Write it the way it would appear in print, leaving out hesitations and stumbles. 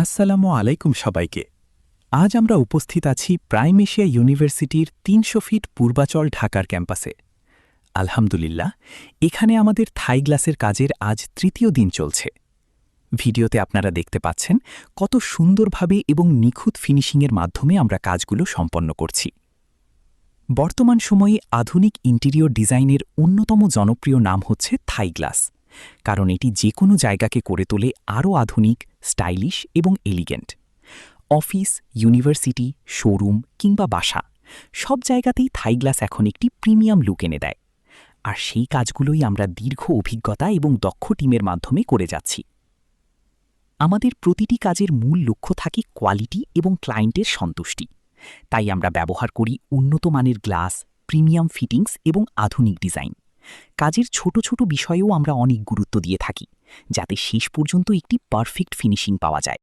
আসসালামু আলাইকুম সবাইকে। আজ আমরা উপস্থিত আছি প্রাইম এশিয়া ইউনিভার্সিটির ৩০০ ফিট পূর্বাচল ঢাকার ক্যাম্পাসে। আলহামদুলিল্লাহ, এখানে আমাদের থাই গ্লাসের কাজের আজ তৃতীয় দিন চলছে। ভিডিওতে আপনারা দেখতে পাচ্ছেন কত সুন্দরভাবে এবং নিখুঁত ফিনিশিংয়ের মাধ্যমে আমরা কাজগুলো সম্পন্ন করছি। বর্তমান সময়ে আধুনিক ইন্টেরিয়র ডিজাইনের অন্যতম জনপ্রিয় নাম হচ্ছে থাই গ্লাস, কারণ এটি যে কোনো জায়গাকে করে তোলে আরও আধুনিক, স্টাইলিশ এবং এলিগেন্ট। অফিস, ইউনিভার্সিটি, শোরুম কিংবা বাসা সব জায়গাতেই থাই গ্লাস এখন একটি প্রিমিয়াম লুক এনে দেয়। আর সেই কাজগুলোই আমরা দীর্ঘ অভিজ্ঞতা এবং দক্ষ টিমের মাধ্যমে করে যাচ্ছি। আমাদের প্রতিটি কাজের মূল লক্ষ্য থাকে কোয়ালিটি এবং ক্লায়েন্টের সন্তুষ্টি। তাই আমরা ব্যবহার করি উন্নত মানের গ্লাস, প্রিমিয়াম ফিটিংস এবং আধুনিক ডিজাইন। কাজের ছোট ছোট বিষয়েও আমরা অনেক গুরুত্ব দিয়ে থাকি, যাতে শেষ পর্যন্ত একটি পারফেক্ট ফিনিশিং পাওয়া যায়।